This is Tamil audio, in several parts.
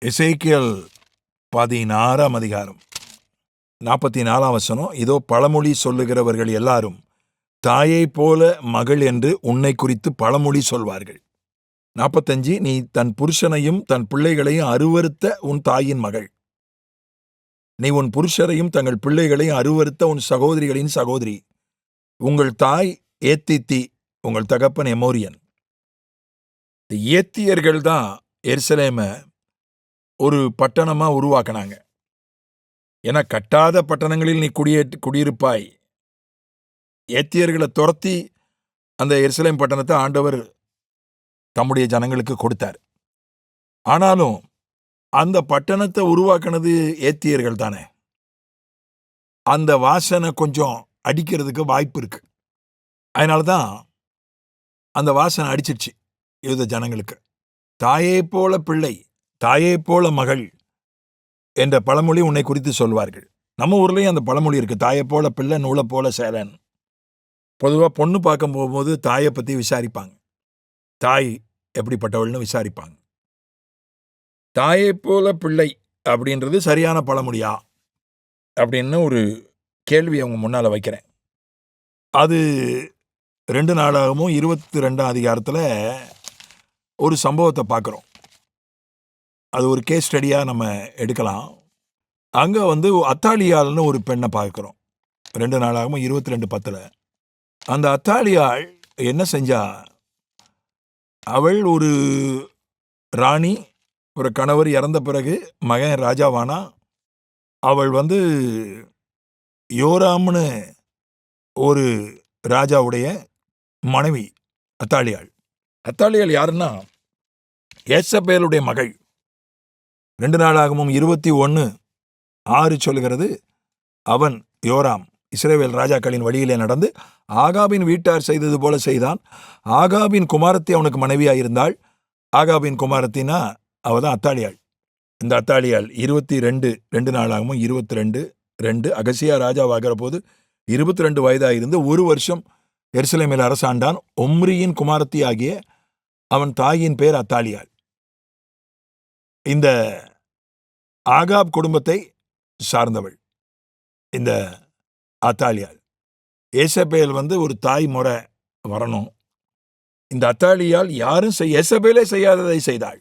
எசேக்கியேல் 16 அதிகாரம் 44 வசனம். இதோ பழமொழி சொல்லுகிறவர்கள் எல்லாரும் தாயைப் போல மகள் என்று உன்னை குறித்து பழமொழி சொல்வார்கள். 45 நீ தன் புருஷனையும் தன் பிள்ளைகளையும் அருவருத்த உன் தாயின் மகள். நீ உன் புருஷரையும் தங்கள் பிள்ளைகளையும் அருவருத்த உன் சகோதரிகளின் சகோதரி. உங்கள் தாய் ஏத்தித்தி, உங்கள் தகப்பன் எமோரியன். ஏத்தியர்கள் தான் எருசலேமை ஒரு பட்டணமா உருவாக்கினாங்க. ஏன்னா கட்டாத பட்டணங்களில் நீ குடியிருப்பாய். ஏத்தியர்களை துரத்தி அந்த எருசலேம் பட்டணத்தை ஆண்டவர் தம்முடைய ஜனங்களுக்கு கொடுத்தார். ஆனாலும் அந்த பட்டணத்தை உருவாக்கினது ஏத்தியர்கள் தானே. அந்த வாசனை கொஞ்சம் அடிக்கிறதுக்கு வாய்ப்பு இருக்கு. அதனாலதான் அந்த வாசனை அடிச்சிடுச்சு யூத ஜனங்களுக்கு. தாயை போல பிள்ளை, தாயை போல மகள் என்ற பழமொழி உன்னை குறித்து சொல்வார்கள். நம்ம ஊர்லயும் அந்த பழமொழி இருக்கு, தாயை போல பிள்ளை நூலை போல சேலன். பொதுவா பொண்ணு பார்க்க போகும்போது தாயை பத்தி விசாரிப்பாங்க, தாய் எப்படிப்பட்டவள்னு விசாரிப்பாங்க. தாயை போல பிள்ளை அப்படின்றது சரியான பழமொழியா அப்படின்னு ஒரு கேள்வி அவங்க முன்னால வைக்கிறேன். அது 2 நாளாகவும் 22 அதிகாரத்துல ஒரு சம்பவத்தை பார்க்குறோம். அது ஒரு கேஸ் ஸ்டடியாக நம்ம எடுக்கலாம். அங்கே அத்தாலியாள்னு ஒரு பெண்ணை பார்க்குறோம். 2 நாளாகவும் 22:10. அந்த அத்தாலியாள் என்ன செஞ்சா, அவள் ஒரு ராணி, ஒரு கணவர் இறந்த பிறகு மகன் ராஜாவானா. அவள் யோராம்னு ஒரு ராஜாவுடைய மனைவி அத்தாலியாள். அத்தாலியாள் யாருன்னா ஏசபேலுடைய மகள். 2 நாளாகவும் 21:6 சொல்லுகிறது, அவன் யோராம் இஸ்ரவேல் ராஜாக்களின் வழியிலே நடந்து ஆகாபின் வீட்டார் செய்தது போல செய்தான். ஆகாபின் குமாரத்தி அவனுக்கு மனைவியாயிருந்தாள். ஆகாபின் குமாரத்தினா அவதான் அத்தாலியாள். இந்த அத்தாலியாள் 2 நாளாகவும் 22:2 அகசியா ராஜாவாகிற போது 22 வயதாயிருந்து 1 வருஷம் எருசலேமில் அரசாண்டான். ஒம்ரியின் குமாரத்தி ஆகிய அவன் தாயின் பேர் அத்தாலியாள். இந்த ஆகாப் குடும்பத்தை சார்ந்தவள் இந்த அத்தாலியாள். ஏசபேல் ஒரு தாய் முறை வரணும். இந்த அத்தாலியால் யாரும் ஏசபேலே செய்யாததை செய்தாள்.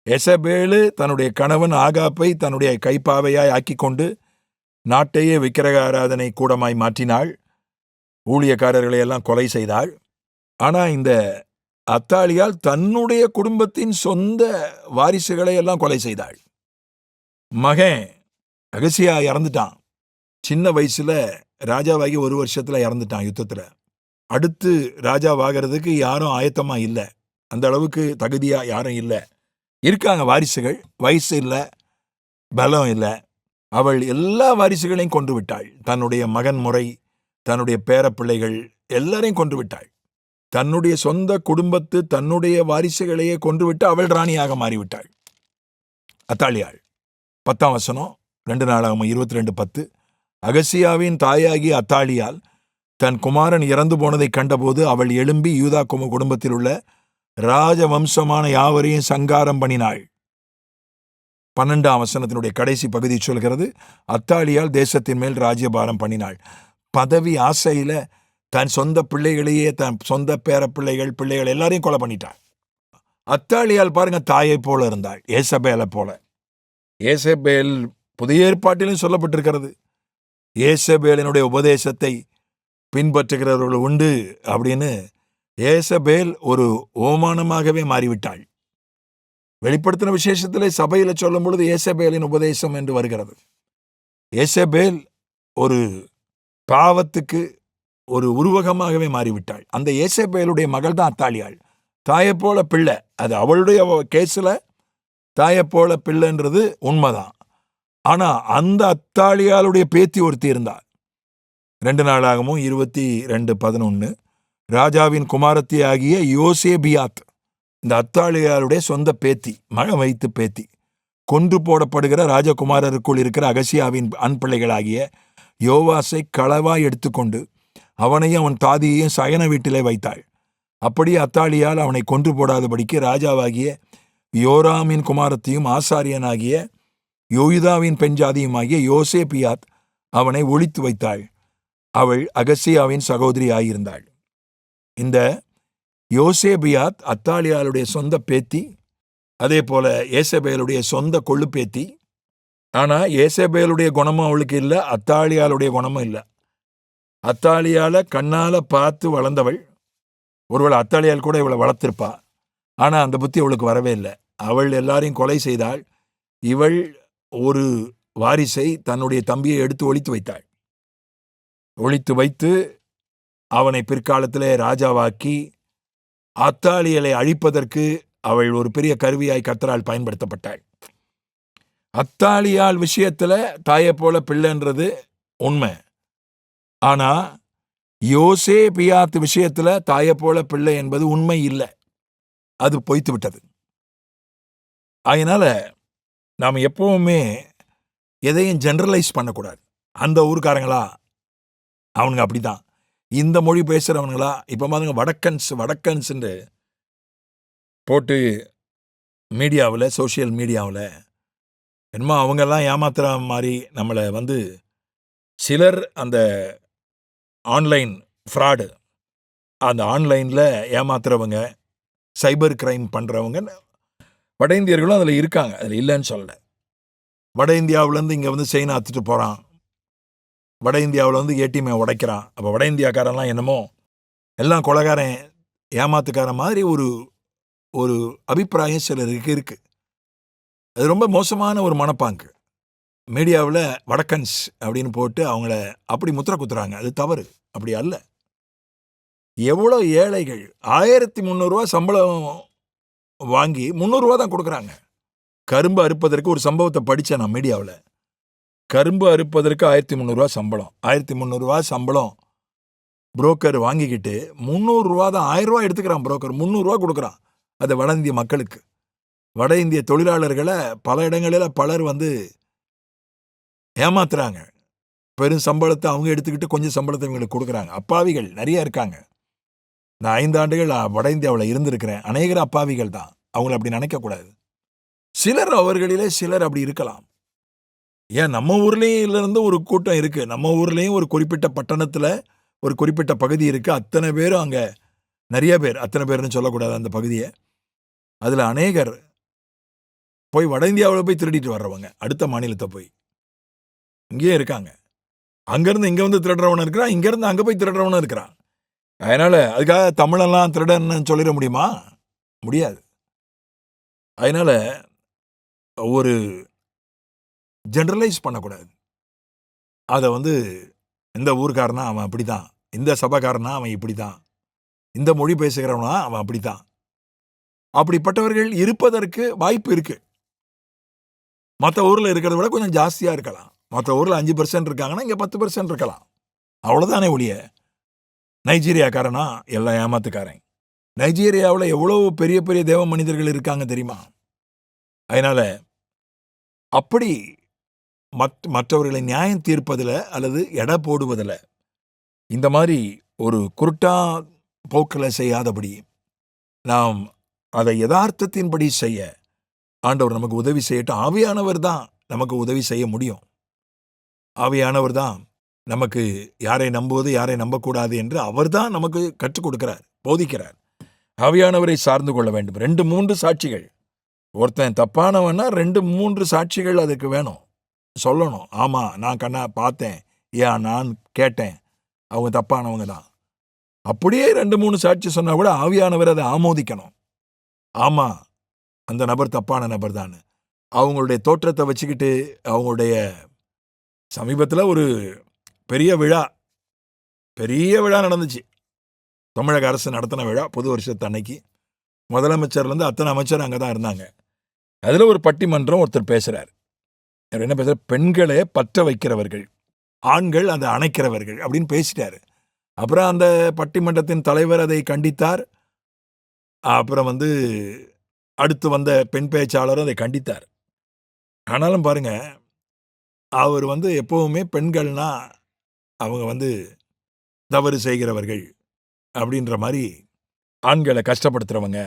ஏசபேலு தன்னுடைய கணவன் ஆகாப்பை தன்னுடைய கைப்பாவையாய் ஆக்கி கொண்டு நாட்டையே விக்கிரக ஆராதனை கூடமாய் மாற்றினாள். ஊழியக்காரர்களை எல்லாம் கொலை செய்தாள். ஆனா இந்த அத்தாலியால் தன்னுடைய குடும்பத்தின் சொந்த வாரிசுகளை எல்லாம் கொலை செய்தாள். மகன் அகசியா இறந்துட்டான். சின்ன வயசுல ராஜாவாகி 1 வருஷத்துல இறந்துட்டான் யுத்தத்துல. அடுத்து ராஜாவாகிறதுக்கு யாரும் ஆயத்தமா இல்லை. அந்த அளவுக்கு தகுதியா யாரும் இல்லை. இருக்காங்க வாரிசுகள், வயசு இல்லை, பலம் இல்லை. அவள் எல்லா வாரிசுகளையும் கொன்று விட்டாள். தன்னுடைய மகன் முறை, தன்னுடைய பேரப்பிள்ளைகள் எல்லாரையும் கொன்று விட்டாள். தன்னுடைய சொந்த குடும்பத்து தன்னுடைய வாரிசுகளையே கொன்றுவிட்டு அவள் ராணியாக மாறிவிட்டாள் அத்தாலியாள். 10 வசனம் 2 நாளாகவும் 22:10 அகசியாவின் தாயாகிய அத்தாலியால் தன் குமாரன் இறந்து போனதை கண்டபோது அவள் எழும்பி யூதா குடும்பத்தில் உள்ள ராஜவம்சமான யாவரையும் சங்காரம் பண்ணினாள். 12 வசனத்தினுடைய கடைசி பகுதி சொல்கிறது, அத்தாலியால் தேசத்தின் மேல் ராஜ்யபாரம் பண்ணினாள். பதவி ஆசையில தன் சொந்த பிள்ளைகளையே, தன் சொந்த பேரப்பிள்ளைகள் பிள்ளைகள் எல்லாரையும் கொலை பண்ணிட்டாள். அத்தாலியால் பாருங்க, தாயை போல இருந்தாள், ஏசபேலை போல. ஏசபேல் புதிய ஏற்பாட்டிலும் சொல்லப்பட்டிருக்கிறது. ஏசபேலினுடைய உபதேசத்தை பின்பற்றுகிறவர்கள் உண்டு அப்படின்னு ஏசபேல் ஒரு ஓமானமாகவே மாறிவிட்டாள். வெளிப்படுத்தின விசேஷத்திலே சபையில சொல்லும் பொழுது ஏசபேலின் உபதேசம் என்று வருகிறது. ஏசபேல் ஒரு பாவத்துக்கு ஒரு உருவகமாகவே மாறிவிட்டாள். அந்த ஏசபேலுடைய மகள் தான் அத்தாலியாள். தாயை போல பிள்ளை, அது அவளுடைய கேஸ்ல தாயை போல பிள்ளைன்றது உண்மைதான். ஆனா அந்த அத்தாலியாளுடைய பேத்தி ஒருத்தி இருந்தாள். 2 நாளாகவும் 22:11 ராஜாவின் குமாரத்தி ஆகிய யோசேபியாத், இந்த அத்தாலியாளுடைய சொந்த பேத்தி, மழை வைத்து பேத்தி, கொன்று போடப்படுகிற ராஜகுமாரருக்குள் இருக்கிற அகசியாவின் ஆண் பிள்ளைகளாகிய யோவாசை களவாய் எடுத்துக்கொண்டு அவனையும் அவன் தாதியையும் சயன வீட்டிலே வைத்தாள். அப்படியே அத்தாலியால் அவனை கொன்று போடாதபடிக்கு ராஜாவாகிய யோராமின் குமாரத்தையும் ஆசாரியனாகிய யோயுதாவின் பெண்ஜாதியுமாகிய யோசேபியாத் அவனை ஒளித்து வைத்தாள். அவள் அகசியாவின் சகோதரியாயிருந்தாள். இந்த யோசேபியாத் அத்தாலியாளுடைய சொந்த பேத்தி, அதே போல ஏசபேலுடைய சொந்த கொள்ளு பேத்தி. ஆனா ஏசபேலுடைய குணமும் அவளுக்கு இல்லை, அத்தாலியாளுடைய குணமும் இல்லை. அத்தாலியால கண்ணால பார்த்து வளர்ந்தவள். ஒருவேளை அத்தாலியால் கூட இவளை வளர்த்திருப்பா. ஆனா அந்த புத்தி அவளுக்கு வரவே இல்லை. அவள் எல்லாரையும் கொலை செய்தாள். இவள் ஒரு வாரிசை, தன்னுடைய தம்பியை எடுத்து ஒளித்து வைத்தாள். ஒளித்து வைத்து அவனை பிற்காலத்திலே ராஜாவாக்கி அத்தாலியலை அழிப்பதற்கு அவள் ஒரு பெரிய கருவியாய் கர்த்தரால் பயன்படுத்தப்பட்டாள். அத்தாலியால் விஷயத்துல தாயை போல பிள்ளைன்றது உண்மை. ஆனா யோசேபியாத் விஷயத்துல தாயை போல பிள்ளை என்பது உண்மை இல்லை. அது பொய்த்து விட்டது. அதனால நாம் எப்பவுமே எதையும் ஜெனரலைஸ் பண்ணக்கூடாது. அந்த ஊருக்காரங்களா அவனுங்க அப்படிதான், இந்த மொழி பேசுறவனுங்களா, இப்ப பாருங்க வடக்கன்ஸ் போட்டு மீடியாவில், சோசியல் மீடியாவில் என்னமோ அவங்கெல்லாம் ஏமாத்துற மாதிரி நம்மளை சிலர் அந்த ஆன்லைன் ஃப்ராடு, அந்த ஆன்லைனில் ஏமாத்துறவங்க, சைபர் கிரைம் பண்ணுறவங்க வட இந்தியர்களும் அதில் இருக்காங்க. அதில் இல்லைன்னு சொல்லலை. வட இந்தியாவிலேருந்து இங்கே செயின் ஆத்துட்டு போகிறான், வட இந்தியாவில் ஏடிஎம்ஐ உடைக்கிறான். அப்போ வட இந்தியாக்காரெல்லாம் என்னமோ எல்லாம் கொலைகாரன், ஏமாத்துக்கார மாதிரி ஒரு அபிப்பிராயம் சிலருக்கு இருக்கு. அது ரொம்ப மோசமான ஒரு மனப்பாங்கு. மீடியாவில் வடக்கன்ஸ் அப்படின்னு போட்டு அவங்கள அப்படி முத்திர குத்துறாங்க. அது தவறு, அப்படி அல்ல. எவ்வளோ ஏழைகள் 1300 ரூபா சம்பளம் வாங்கி 300 ரூபா தான் கொடுக்குறாங்க. கரும்பு அறுப்பதற்கு ஒரு சம்பவத்தை படித்தேன் நான் மீடியாவில். கரும்பு அறுப்பதற்கு 1300 ரூபா சம்பளம். 1300 ரூபா சம்பளம் புரோக்கர் வாங்கிக்கிட்டு 300 ரூபா தான், 1000 ரூபா எடுத்துக்கிறான் புரோக்கர், 300 ரூபா கொடுக்குறான். அது வட இந்திய மக்களுக்கு. வட இந்திய தொழிலாளர்களை பல இடங்களில் பலர் ஏமாத்துறாங்க. பெரும் சம்பளத்தை அவங்க எடுத்துக்கிட்டு கொஞ்சம் சம்பளத்தை இவங்களுக்கு கொடுக்குறாங்க. அப்பாவிகள் நிறைய இருக்காங்க. நான் 5 ஆண்டுகள் வட இந்தியாவில் இருந்திருக்கிறேன். அநேகர் அப்பாவிகள் தான். அவங்கள அப்படி நினைக்கக்கூடாது. சிலர், அவர்களிலே சிலர் அப்படி இருக்கலாம். ஏன் நம்ம ஊர்லேயும் இருந்து ஒரு கூட்டம் இருக்கு. நம்ம ஊர்லேயும் ஒரு குறிப்பிட்ட பட்டணத்தில் ஒரு குறிப்பிட்ட பகுதி இருக்கு. அத்தனை பேரும் அங்கே நிறைய பேர், அத்தனை பேர்னு சொல்லக்கூடாது அந்த பகுதியை. அதில் அநேகர் போய் வட இந்தியாவில் போய் திருடிட்டு வர்றவங்க, அடுத்த மாநிலத்தை போய் இங்கேயே இருக்காங்க. அங்கேருந்து இங்கே திருடுறவனும் இருக்கிறான், இங்கேருந்து அங்கே போய் திருடுறவனும் இருக்கிறான். அதனால் அதுக்காக தமிழெல்லாம் திருடன்னு சொல்லிட முடியுமா? முடியாது. அதனால் ஒரு ஜெனரலைஸ் பண்ணக்கூடாது. அதை இந்த ஊர்க்காரனா அவன் அப்படி தான், இந்த சபைக்காரனா அவன் இப்படி தான், இந்த மொழி பேசுகிறவனா அவன் அப்படி தான். அப்படிப்பட்டவர்கள் இருப்பதற்கு வாய்ப்பு இருக்கு. மற்ற ஊரில் இருக்கிறத விட கொஞ்சம் ஜாஸ்தியாக இருக்கலாம். மற்ற ஊரில் 5% இருக்காங்கன்னா இங்கே 10% இருக்கலாம். அவ்வளோதானே ஒழிய நைஜீரியாக்காரனா எல்லாம் ஏமாத்துக்காரன். நைஜீரியாவில் எவ்வளோ பெரிய பெரிய தேவ மனிதர்கள் இருக்காங்க தெரியுமா? அதனால் அப்படி மற்றவர்களை நியாயம் தீர்ப்பதில் அல்லது எடை போடுவதில் இந்த மாதிரி ஒரு குருட்டா போக்கில் செய்யாதபடி நாம் அதை யதார்த்தத்தின்படி செய்ய ஆண்டவர் நமக்கு உதவி செய்யட்டும். ஆவியானவர் தான் நமக்கு உதவி செய்ய முடியும். ஆவியானவர் தான் நமக்கு யாரை நம்புவது யாரை நம்பக்கூடாது என்று அவர் தான் நமக்கு கற்றுக் கொடுக்கிறார், போதிக்கிறார். ஆவியானவரை சார்ந்து கொள்ள வேண்டும். 2-3 சாட்சிகள். ஒருத்தன் தப்பானவன்னா 2-3 சாட்சிகள் அதுக்கு வேணும், சொல்லணும். ஆமாம், நான் கண்ணா பார்த்தேன், ஏன் நான் கேட்டேன், அவங்க தப்பானவங்க தான். அப்படியே 2-3 சாட்சி சொன்னா கூட ஆவியானவர் அதை ஆமோதிக்கணும். ஆமாம், அந்த நபர் தப்பான நபர் தான். அவங்களுடைய தோற்றத்தை வச்சுக்கிட்டு, அவங்களுடைய சமீபத்தில் ஒரு பெரிய விழா நடந்துச்சு. தமிழக அரசு நடத்தின விழா, புது வருஷத்து அன்னைக்கு. முதலமைச்சர்லேருந்து அத்தனை அமைச்சர் அங்கே தான் இருந்தாங்க. அதில் ஒரு பட்டிமன்றம் ஒருத்தர் பேசுகிறார். அவர் என்ன பேசுகிறார்? பெண்களே பற்ற வைக்கிறவர்கள், ஆண்கள் அதை அணைக்கிறவர்கள் அப்படின்னு பேசிட்டார். அப்புறம் அந்த பட்டிமன்றத்தின் தலைவர் அதை கண்டித்தார். அப்புறம் அடுத்து வந்த பெண் பேச்சாளரும் அதை கண்டித்தார். ஆனாலும் பாருங்க, அவர் எப்பவுமே பெண்கள்னா அவங்க தவறு செய்கிறவர்கள் அப்படின்ற மாதிரி, ஆண்களை கஷ்டப்படுத்துகிறவங்க,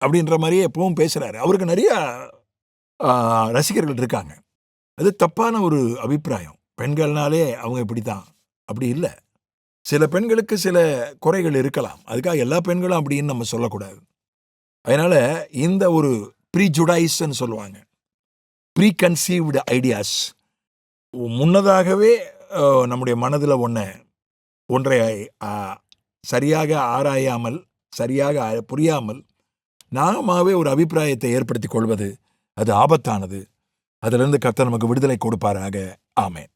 அப்படின்ற மாதிரியே எப்பவும் பேசுறாரு. அவருக்கு நிறைய ரசிகர்கள் இருக்காங்க. அது தப்பான ஒரு அபிப்பிராயம். பெண்கள்னாலே அவங்க இப்படித்தான், அப்படி இல்லை. சில பெண்களுக்கு சில குறைகள் இருக்கலாம். அதுக்காக எல்லா பெண்களும் அப்படின்னு நம்ம சொல்லக்கூடாது. அதனால இந்த ஒரு ப்ரீஜுடைஸ்ன்னு சொல்லுவாங்க, ப்ரீகன்சீவ்டு ஐடியாஸ், முன்னதாகவே நம்முடைய மனதில் ஒன்றை சரியாக ஆராயாமல், சரியாக புரியாமல் நாமாவே ஒரு அபிப்பிராயத்தை ஏற்படுத்திக் கொள்வது அது ஆபத்தானது. அதிலிருந்து கர்த்தர் நமக்கு விடுதலை கொடுப்பாராக. ஆமென்.